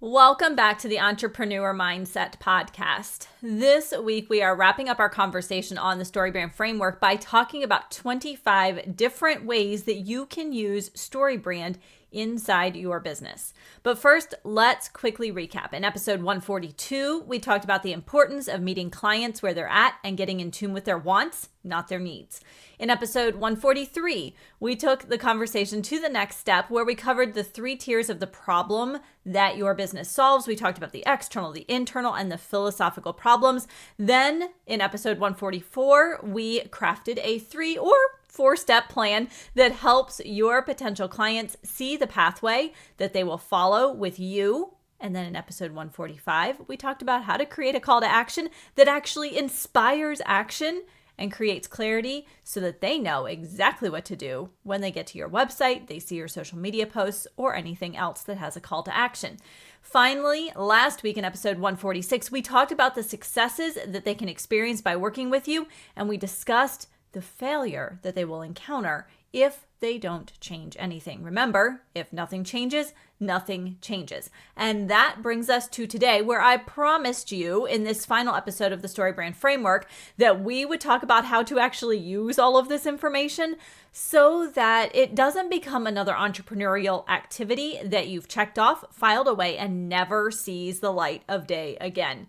Welcome back to the Entrepreneur Mindset Podcast. This week, we are wrapping up our conversation on the StoryBrand framework by talking about 25 different ways that you can use StoryBrand inside your business. But first, let's quickly recap. In episode 142, we talked about the importance of meeting clients where they're at and getting in tune with their wants, not their needs. In episode 143, we took the conversation to the next step where we covered the 3 tiers of the problem that your business solves. We talked about the external, the internal, and the philosophical problems. Then in episode 144, we crafted a 3 or 4-step plan that helps your potential clients see the pathway that they will follow with you. And then in episode 145, we talked about how to create a call to action that actually inspires action and creates clarity so that they know exactly what to do when they get to your website, they see your social media posts, or anything else that has a call to action. Finally, last week in episode 146, we talked about the successes that they can experience by working with you, and we discussed the failure that they will encounter if they don't change anything. Remember, if nothing changes, nothing changes. And that brings us to today, where I promised you in this final episode of the StoryBrand framework that we would talk about how to actually use all of this information so that it doesn't become another entrepreneurial activity that you've checked off, filed away, and never sees the light of day again.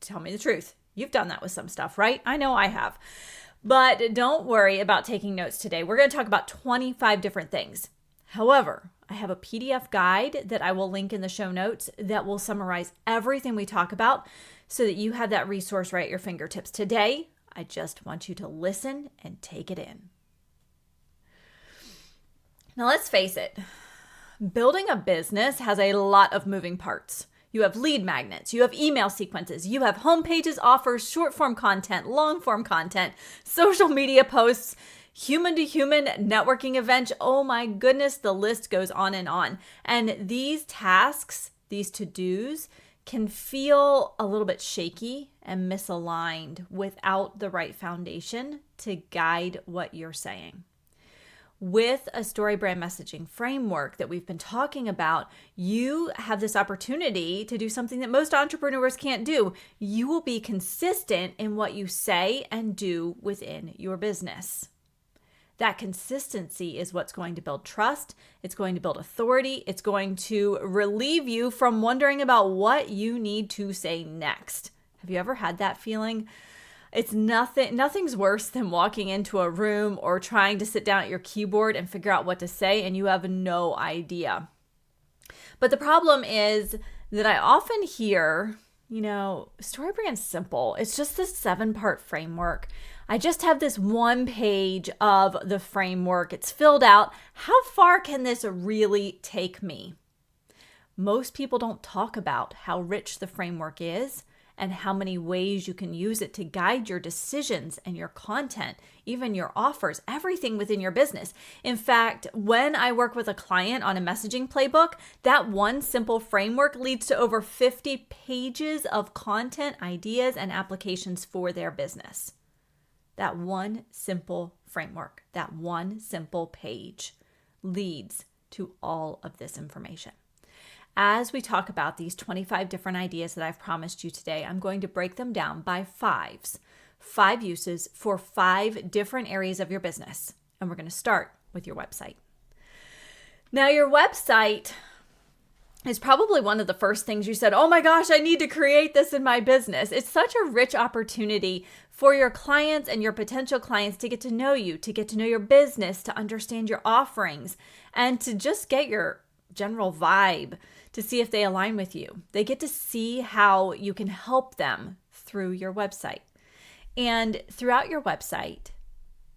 Tell me the truth. You've done that with some stuff, right? I know I have. But don't worry about taking notes today. We're going to talk about 25 different things. However, I have a PDF guide that I will link in the show notes that will summarize everything we talk about so that you have that resource right at your fingertips. Today, I just want you to listen and take it in. Now, let's face it. Building a business has a lot of moving parts. You have lead magnets, you have email sequences, you have homepages, offers, short form content, long form content, social media posts, human to human networking events. Oh my goodness, the list goes on. And these tasks, these to-dos, can feel a little bit shaky and misaligned without the right foundation to guide what you're saying. With a StoryBrand messaging framework that we've been talking about, you have this opportunity to do something that most entrepreneurs can't do. You will be consistent in what you say and do within your business. That consistency is what's going to build trust. It's going to build authority. It's going to relieve you from wondering about what you need to say next. Have you ever had that feeling? It's nothing's worse than walking into a room or trying to sit down at your keyboard and figure out what to say and you have no idea. But the problem is that I often hear, StoryBrand's simple. It's just this 7-part framework. I just have this 1 page of the framework. It's filled out. How far can this really take me? Most people don't talk about how rich the framework is and how many ways you can use it to guide your decisions and your content, even your offers, everything within your business. In fact, when I work with a client on a messaging playbook, that 1 simple framework leads to over 50 pages of content, ideas, and applications for their business. That 1 simple framework, that 1 simple page leads to all of this information. As we talk about these 25 different ideas that I've promised you today, I'm going to break them down by 5s. 5 uses for 5 different areas of your business. And we're going to start with your website. Now, your website is probably one of the first things you said, oh my gosh, I need to create this in my business. It's such a rich opportunity for your clients and your potential clients to get to know you, to get to know your business, to understand your offerings, and to just get your general vibe to see if they align with you. They get to see how you can help them through your website. And throughout your website,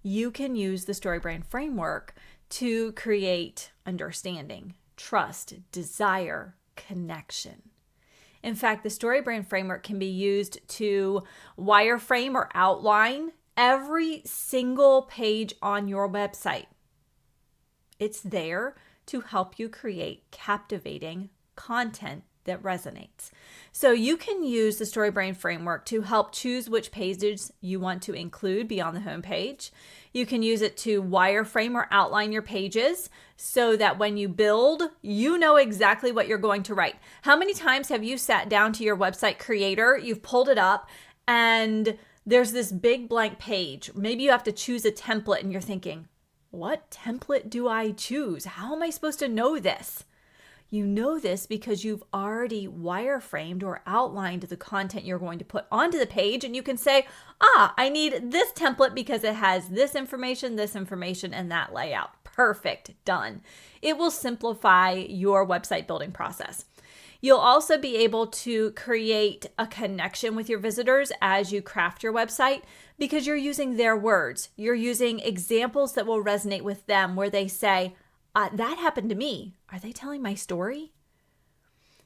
you can use the StoryBrand framework to create understanding, trust, desire, connection. In fact, the StoryBrand framework can be used to wireframe or outline every single page on your website. It's there to help you create captivating content that resonates. So you can use the StoryBrand framework to help choose which pages you want to include beyond the homepage. You can use it to wireframe or outline your pages so that when you build, you know exactly what you're going to write. How many times have you sat down to your website creator, you've pulled it up, and there's this big blank page. Maybe you have to choose a template and you're thinking, what template do I choose? How am I supposed to know this? You know this because you've already wireframed or outlined the content you're going to put onto the page, and you can say, I need this template because it has this information, and that layout. Perfect, done. It will simplify your website building process. You'll also be able to create a connection with your visitors as you craft your website because you're using their words. You're using examples that will resonate with them where they say, that happened to me. Are they telling my story?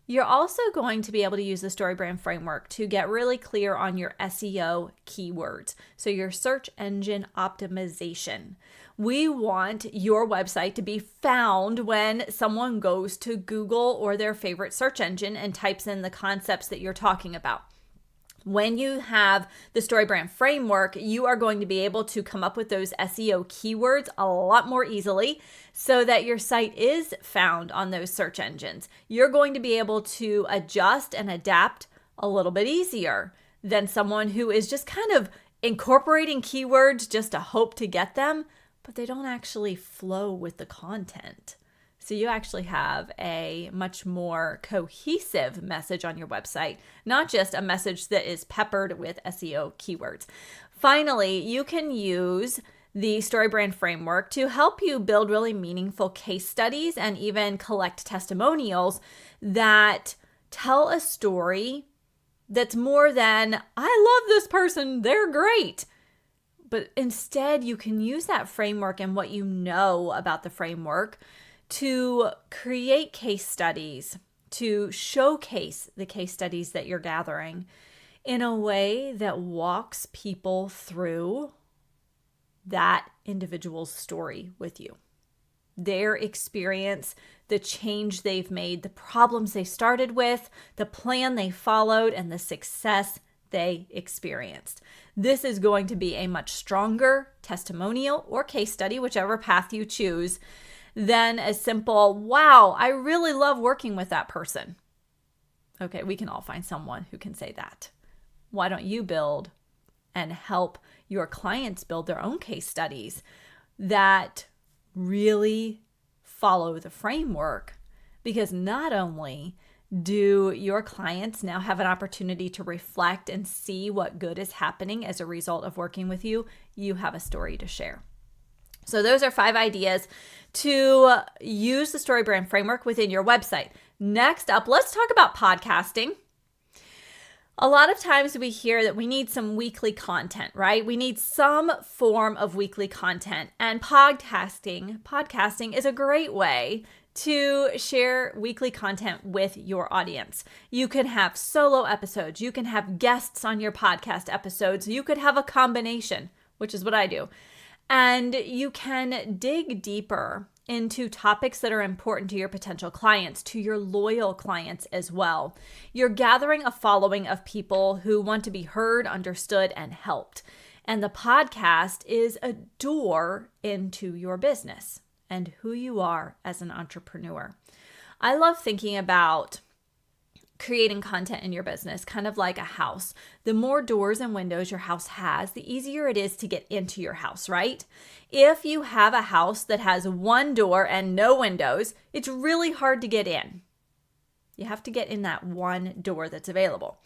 You're also going to be able to use the StoryBrand framework to get really clear on your SEO keywords. So your search engine optimization. We want your website to be found when someone goes to Google or their favorite search engine and types in the concepts that you're talking about. When you have the StoryBrand framework, you are going to be able to come up with those SEO keywords a lot more easily so that your site is found on those search engines. You're going to be able to adjust and adapt a little bit easier than someone who is just kind of incorporating keywords just to hope to get them, but they don't actually flow with the content. So you actually have a much more cohesive message on your website, not just a message that is peppered with SEO keywords. Finally, you can use the StoryBrand framework to help you build really meaningful case studies and even collect testimonials that tell a story that's more than, I love this person, they're great. But instead, you can use that framework and what you know about the framework to create case studies, to showcase the case studies that you're gathering in a way that walks people through that individual's story with you. Their experience, the change they've made, the problems they started with, the plan they followed, and the success they experienced. This is going to be a much stronger testimonial or case study, whichever path you choose, than a simple, wow, I really love working with that person. Okay, we can all find someone who can say that. Why don't you build and help your clients build their own case studies that really follow the framework? Because not only do your clients now have an opportunity to reflect and see what good is happening as a result of working with you, you have a story to share. So those are 5 ideas to use the StoryBrand framework within your website. Next up, let's talk about podcasting. A lot of times we hear that we need some weekly content, right? We need some form of weekly content, and podcasting is a great way to share weekly content with your audience. You can have solo episodes. You can have guests on your podcast episodes. You could have a combination, which is what I do. And you can dig deeper into topics that are important to your potential clients, to your loyal clients as well. You're gathering a following of people who want to be heard, understood, and helped. And the podcast is a door into your business and who you are as an entrepreneur. I love thinking about creating content in your business, kind of like a house. The more doors and windows your house has, the easier it is to get into your house, right? If you have a house that has one door and no windows, it's really hard to get in. You have to get in that one door that's available.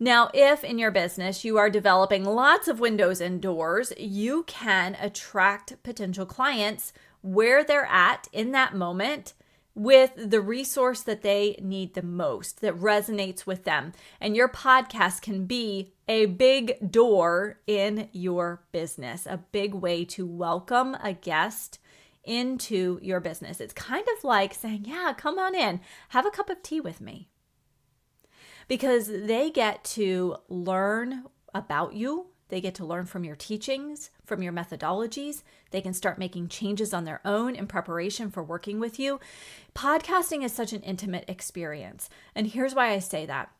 Now, if in your business you are developing lots of windows and doors, you can attract potential clients where they're at in that moment with the resource that they need the most, that resonates with them. And your podcast can be a big door in your business, a big way to welcome a guest into your business. It's kind of like saying, yeah, come on in, have a cup of tea with me. Because they get to learn about you. They get to learn from your teachings, from your methodologies. They can start making changes on their own in preparation for working with you. Podcasting is such an intimate experience. And here's why I say that.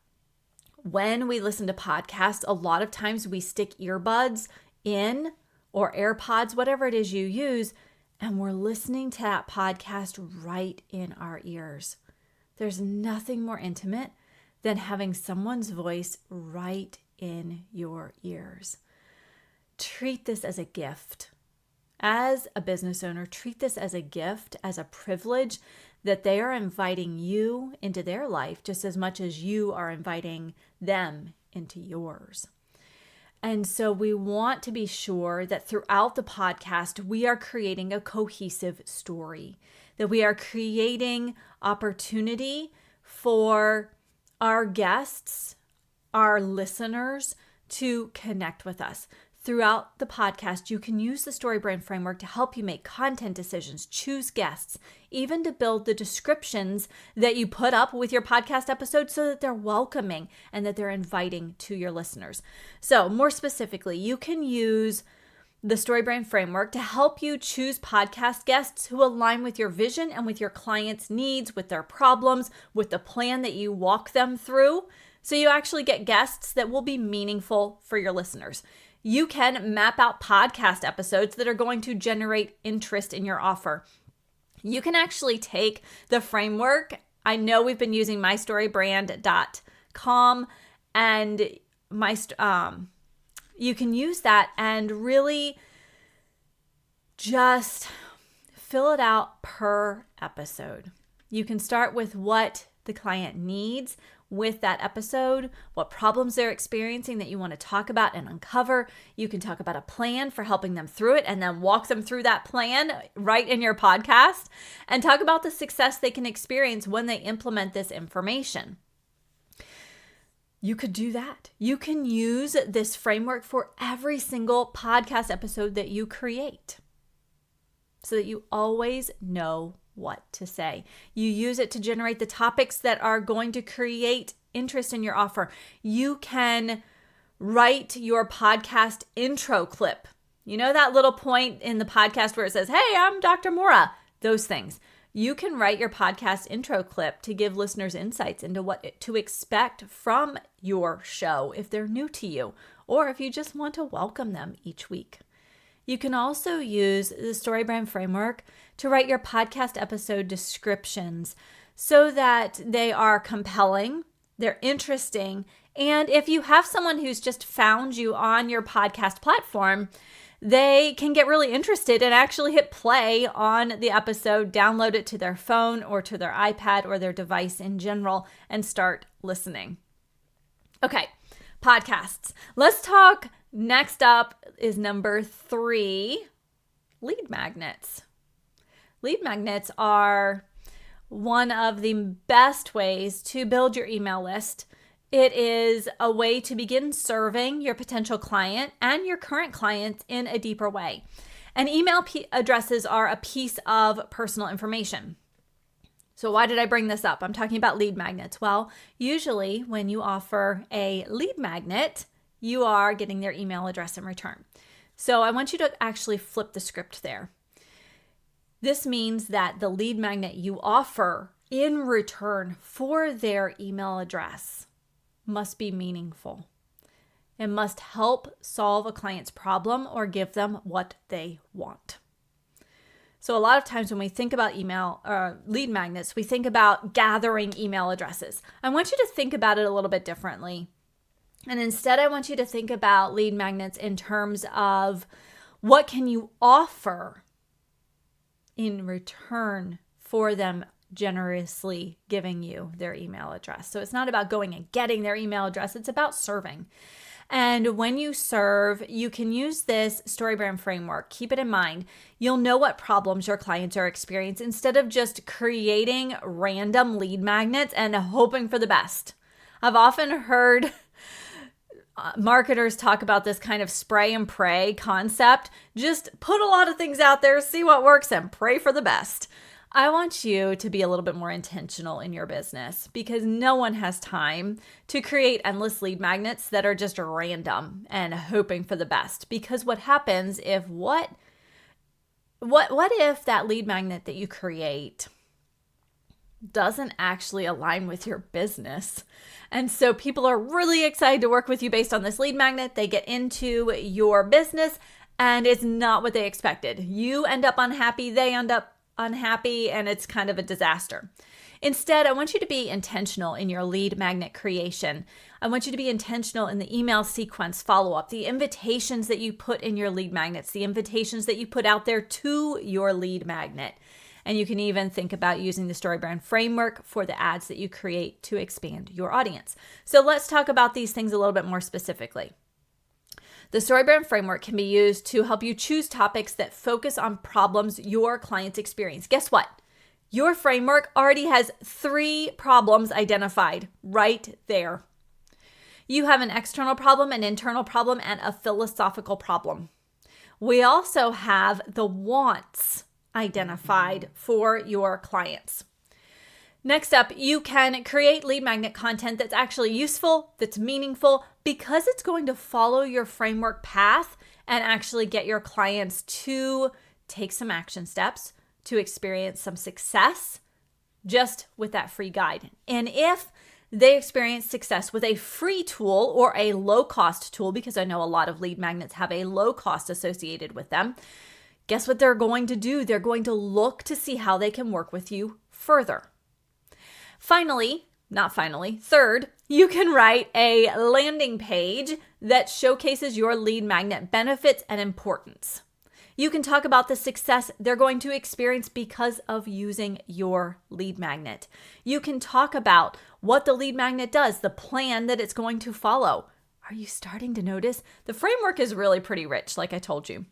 When we listen to podcasts, a lot of times we stick earbuds in or AirPods, whatever it is you use, and we're listening to that podcast right in our ears. There's nothing more intimate than having someone's voice right in your ears. Treat this as a gift. As a business owner, treat this as a gift, as a privilege that they are inviting you into their life just as much as you are inviting them into yours. And so we want to be sure that throughout the podcast, we are creating a cohesive story, that we are creating opportunity for our guests, our listeners to connect with us. Throughout the podcast, you can use the StoryBrand framework to help you make content decisions, choose guests, even to build the descriptions that you put up with your podcast episodes so that they're welcoming and that they're inviting to your listeners. So more specifically, you can use the StoryBrand framework to help you choose podcast guests who align with your vision and with your clients' needs, with their problems, with the plan that you walk them through. So you actually get guests that will be meaningful for your listeners. You can map out podcast episodes that are going to generate interest in your offer. You can actually take the framework. I know we've been using mystorybrand.com and you can use that and really just fill it out per episode. You can start with what the client needs with that episode, what problems they're experiencing that you want to talk about and uncover. You can talk about a plan for helping them through it and then walk them through that plan right in your podcast and talk about the success they can experience when they implement this information. You could do that. You can use this framework for every single podcast episode that you create so that you always know what to say. You use it to generate the topics that are going to create interest in your offer. You can write your podcast intro clip. You know that little point in the podcast where it says, "Hey, I'm Dr. Mora." Those things. You can write your podcast intro clip to give listeners insights into what to expect from your show if they're new to you, or if you just want to welcome them each week. You can also use the StoryBrand framework to write your podcast episode descriptions so that they are compelling, they're interesting, and if you have someone who's just found you on your podcast platform, they can get really interested and actually hit play on the episode, download it to their phone or to their iPad or their device in general, and start listening. Okay, podcasts. Let's talk. Next up is number 3, lead magnets. Lead magnets are one of the best ways to build your email list. It is a way to begin serving your potential client and your current clients in a deeper way. And email addresses are a piece of personal information. So why did I bring this up? I'm talking about lead magnets. Well, usually when you offer a lead magnet, you are getting their email address in return. So I want you to actually flip the script there. This means that the lead magnet you offer in return for their email address must be meaningful. It must help solve a client's problem or give them what they want. So a lot of times when we think about lead magnets, we think about gathering email addresses. I want you to think about it a little bit differently. And instead, I want you to think about lead magnets in terms of what can you offer in return for them generously giving you their email address. So it's not about going and getting their email address. It's about serving. And when you serve, you can use this StoryBrand framework. Keep it in mind. You'll know what problems your clients are experiencing instead of just creating random lead magnets and hoping for the best. I've often heard marketers talk about this kind of spray and pray concept. Just put a lot of things out there, see what works, and pray for the best. I want you to be a little bit more intentional in your business because no one has time to create endless lead magnets that are just random and hoping for the best. Because what happens if what if that lead magnet that you create doesn't actually align with your business? And so people are really excited to work with you based on this lead magnet. They get into your business and it's not what they expected. You end up unhappy, they end up unhappy, and it's kind of a disaster. Instead, I want you to be intentional in your lead magnet creation. I want you to be intentional in the email sequence follow-up, the invitations that you put in your lead magnets, the invitations that you put out there to your lead magnet. And you can even think about using the StoryBrand framework for the ads that you create to expand your audience. So let's talk about these things a little bit more specifically. The StoryBrand framework can be used to help you choose topics that focus on problems your clients experience. Guess what? Your framework already has 3 problems identified right there. You have an external problem, an internal problem, and a philosophical problem. We also have the wants identified for your clients. Next up, you can create lead magnet content that's actually useful, that's meaningful, because it's going to follow your framework path and actually get your clients to take some action steps, to experience some success just with that free guide. And if they experience success with a free tool or a low-cost tool, because I know a lot of lead magnets have a low cost associated with them, guess what they're going to do? They're going to look to see how they can work with you further. Third, you can write a landing page that showcases your lead magnet benefits and importance. You can talk about the success they're going to experience because of using your lead magnet. You can talk about what the lead magnet does, the plan that it's going to follow. Are you starting to notice? The framework is really pretty rich, like I told you.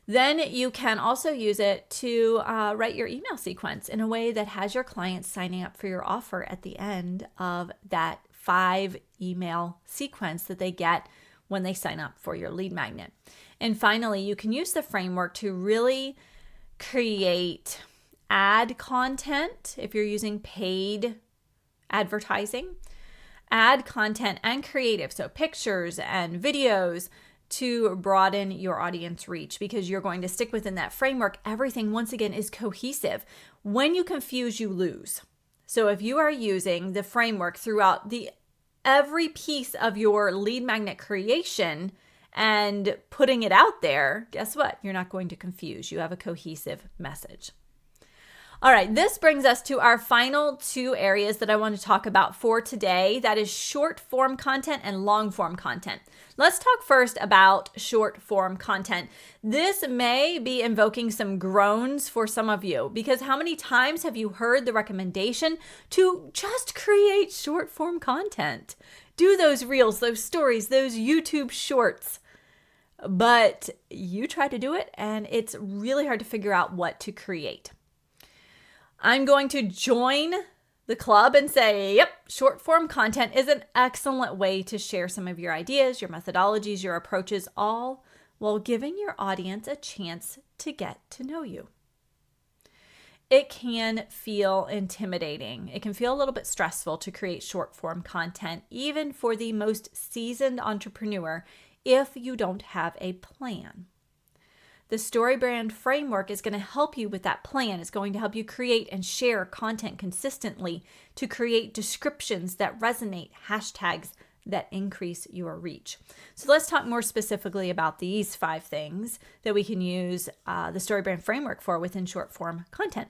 Then you can also use it to write your email sequence in a way that has your clients signing up for your offer at the end of that 5 email sequence that they get when they sign up for your lead magnet. And finally, you can use the framework to really create ad content if you're using paid advertising, ad content and creative, so pictures and videos, to broaden your audience reach, because you're going to stick within that framework. Everything, once again, is cohesive. When you confuse, you lose. So if you are using the framework throughout every piece of your lead magnet creation and putting it out there, guess what? You're not going to confuse. You have a cohesive message. All right, this brings us to our final 2 areas that I want to talk about for today. That is short form content and long form content. Let's talk first about short form content. This may be invoking some groans for some of you, because how many times have you heard the recommendation to just create short form content? Do those reels, those stories, those YouTube shorts. But you try to do it and it's really hard to figure out what to create. I'm going to join the club and say, yep, short form content is an excellent way to share some of your ideas, your methodologies, your approaches, all while giving your audience a chance to get to know you. It can feel intimidating. It can feel a little bit stressful to create short form content, even for the most seasoned entrepreneur, if you don't have a plan. The StoryBrand framework is going to help you with that plan. It's going to help you create and share content consistently to create descriptions that resonate, hashtags that increase your reach. So let's talk more specifically about these 5 things that we can use the StoryBrand framework for within short form content.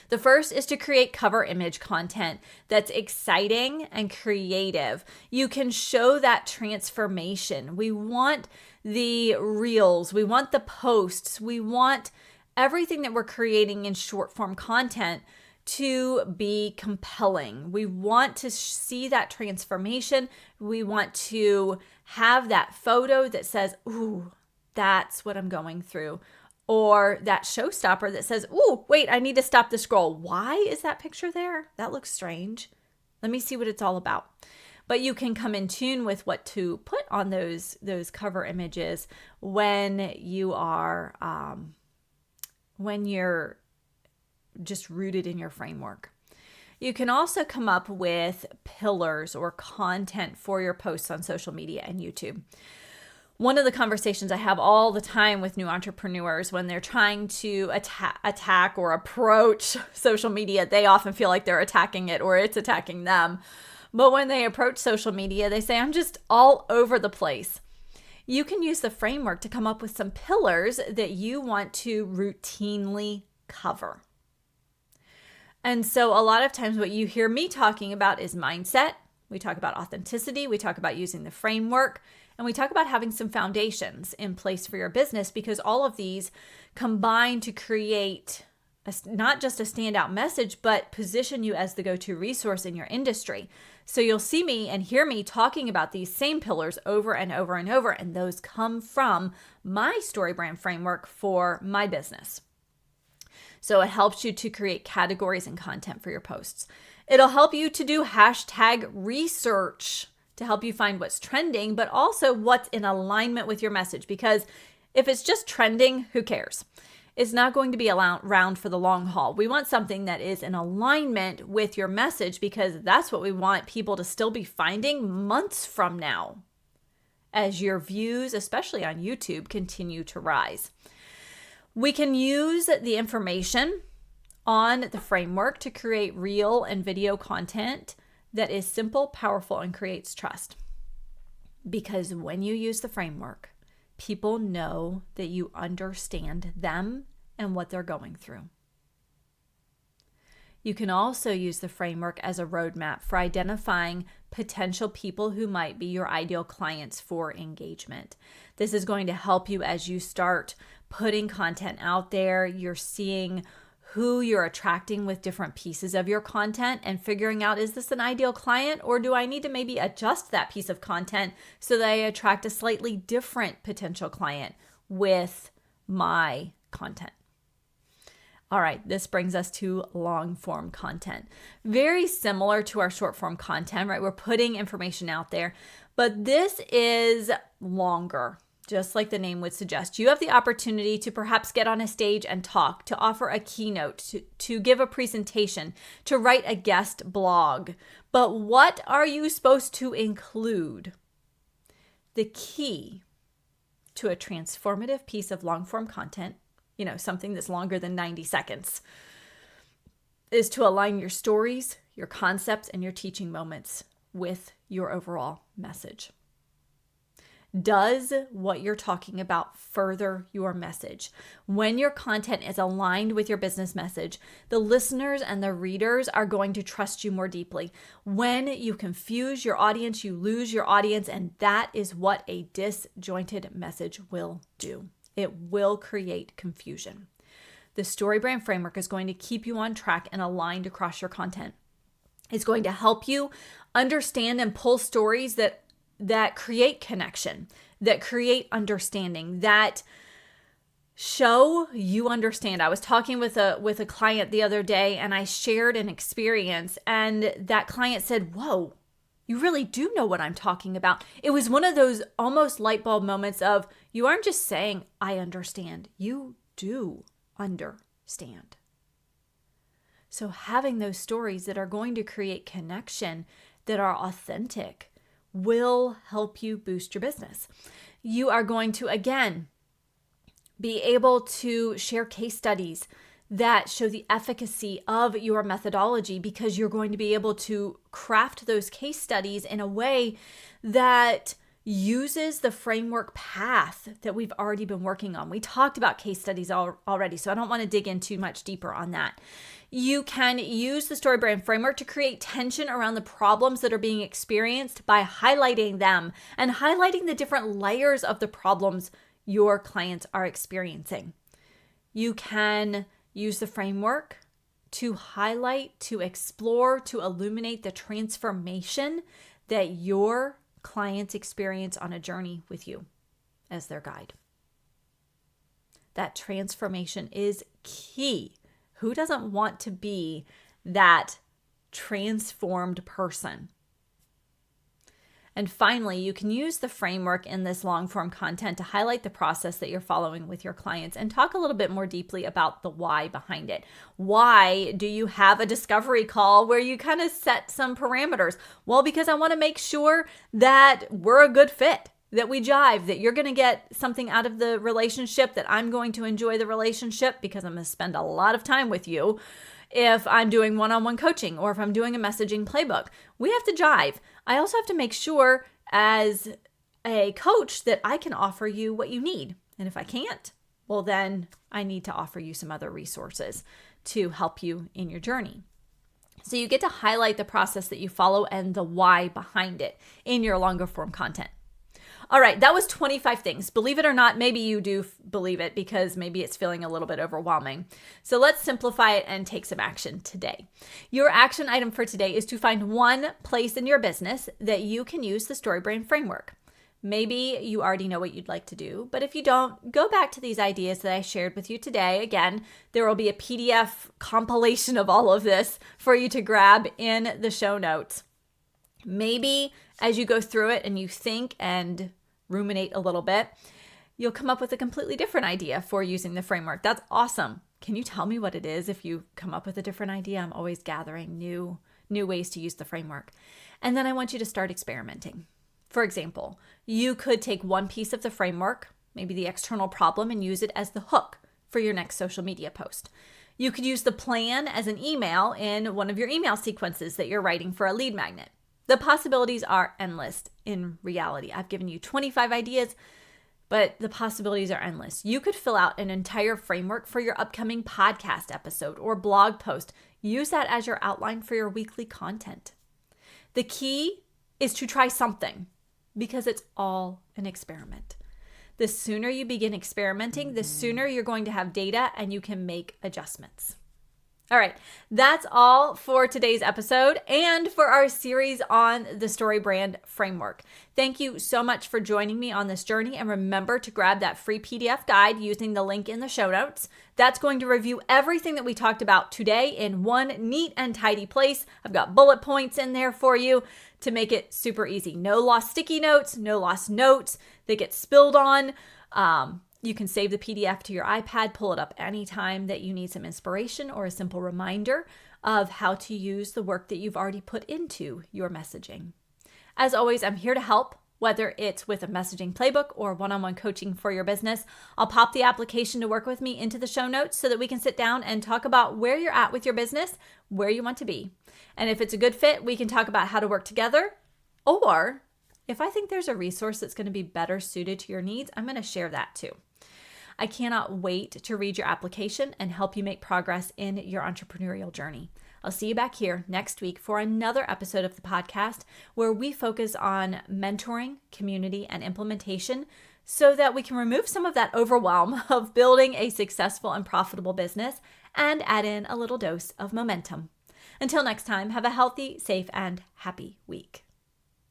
The first is to create cover image content that's exciting and creative. You can show that transformation. We want the reels, we want the posts, we want everything that we're creating in short form content to be compelling. We want to see that transformation. We want to have that photo that says, ooh, that's what I'm going through. Or that showstopper that says, ooh, wait, I need to stop the scroll. Why is that picture there? That looks strange. Let me see what it's all about. But you can come in tune with what to put on those cover images when you are, when you're just rooted in your framework. You can also come up with pillars or content for your posts on social media and YouTube. One of the conversations I have all the time with new entrepreneurs when they're trying to attack or approach social media, they often feel like they're attacking it or it's attacking them. But when they approach social media, they say, I'm just all over the place. You can use the framework to come up with some pillars that you want to routinely cover. And so a lot of times what you hear me talking about is mindset. We talk about authenticity. We talk about using the framework. And we talk about having some foundations in place for your business, because all of these combine to create not just a standout message, but position you as the go-to resource in your industry. So you'll see me and hear me talking about these same pillars over and over and over, and those come from my StoryBrand framework for my business. So it helps you to create categories and content for your posts. It'll help you to do hashtag research to help you find what's trending, but also what's in alignment with your message. Because if it's just trending, who cares? It's not going to be around for the long haul. We want something that is in alignment with your message, because that's what we want people to still be finding months from now as your views, especially on YouTube, continue to rise. We can use the information on the framework to create reel and video content that is simple, powerful, and creates trust. Because when you use the framework, people know that you understand them and what they're going through. You can also use the framework as a roadmap for identifying potential people who might be your ideal clients for engagement. This is going to help you as you start putting content out there. You're seeing who you're attracting with different pieces of your content and figuring out, is this an ideal client, or do I need to maybe adjust that piece of content so that I attract a slightly different potential client with my content? All right, this brings us to long form content. Very similar to our short form content, right? We're putting information out there, but this is longer. Just like the name would suggest. You have the opportunity to perhaps get on a stage and talk, to offer a keynote, to give a presentation, to write a guest blog. But what are you supposed to include? The key to a transformative piece of long-form content, something that's longer than 90 seconds, is to align your stories, your concepts, and your teaching moments with your overall message. Does what you're talking about further your message? When your content is aligned with your business message, the listeners and the readers are going to trust you more deeply. When you confuse your audience, you lose your audience, and that is what a disjointed message will do. It will create confusion. The StoryBrand framework is going to keep you on track and aligned across your content. It's going to help you understand and pull stories that create connection, that create understanding, that show you understand. I was talking with a client the other day, and I shared an experience, and that client said, "Whoa, you really do know what I'm talking about." It was one of those almost light bulb moments of, you aren't just saying, I understand. You do understand. So having those stories that are going to create connection, that are authentic, will help you boost your business. You are going to, again, be able to share case studies that show the efficacy of your methodology, because you're going to be able to craft those case studies in a way that uses the framework path that we've already been working on. We talked about case studies already, so I don't want to dig in too much deeper on that. You can use the StoryBrand framework to create tension around the problems that are being experienced by highlighting them and highlighting the different layers of the problems your clients are experiencing. You can use the framework to highlight, to explore, to illuminate the transformation that your clients experience on a journey with you as their guide. That transformation is key. Who doesn't want to be that transformed person? And finally, you can use the framework in this long form content to highlight the process that you're following with your clients and talk a little bit more deeply about the why behind it. Why do you have a discovery call where you kind of set some parameters? Well, because I want to make sure that we're a good fit, that we jive, that you're going to get something out of the relationship, that I'm going to enjoy the relationship because I'm going to spend a lot of time with you. If I'm doing one-on-one coaching or if I'm doing a messaging playbook, we have to jive. I also have to make sure as a coach that I can offer you what you need. And if I can't, well, then I need to offer you some other resources to help you in your journey. So you get to highlight the process that you follow and the why behind it in your longer form content. All right, that was 25 things. Believe it or not, maybe you do believe it because maybe it's feeling a little bit overwhelming. So let's simplify it and take some action today. Your action item for today is to find one place in your business that you can use the StoryBrand framework. Maybe you already know what you'd like to do, but if you don't, go back to these ideas that I shared with you today. Again, there will be a PDF compilation of all of this for you to grab in the show notes. Maybe as you go through it and you think and ruminate a little bit, you'll come up with a completely different idea for using the framework. That's awesome. Can you tell me what it is if you come up with a different idea? I'm always gathering new ways to use the framework. And then I want you to start experimenting. For example, you could take one piece of the framework, maybe the external problem, and use it as the hook for your next social media post. You could use the plan as an email in one of your email sequences that you're writing for a lead magnet. The possibilities are endless in reality. I've given you 25 ideas, but the possibilities are endless. You could fill out an entire framework for your upcoming podcast episode or blog post. Use that as your outline for your weekly content. The key is to try something because it's all an experiment. The sooner you begin experimenting, the sooner you're going to have data and you can make adjustments. All right, that's all for today's episode and for our series on the StoryBrand framework. Thank you so much for joining me on this journey, and remember to grab that free PDF guide using the link in the show notes. That's going to review everything that we talked about today in one neat and tidy place. I've got bullet points in there for you to make it super easy. No lost sticky notes, no lost notes that get spilled on. You can save the PDF to your iPad, pull it up anytime that you need some inspiration or a simple reminder of how to use the work that you've already put into your messaging. As always, I'm here to help, whether it's with a messaging playbook or one-on-one coaching for your business. I'll pop the application to work with me into the show notes so that we can sit down and talk about where you're at with your business, where you want to be. And if it's a good fit, we can talk about how to work together. Or if I think there's a resource that's going to be better suited to your needs, I'm going to share that too. I cannot wait to read your application and help you make progress in your entrepreneurial journey. I'll see you back here next week for another episode of the podcast where we focus on mentoring, community, and implementation so that we can remove some of that overwhelm of building a successful and profitable business and add in a little dose of momentum. Until next time, have a healthy, safe, and happy week.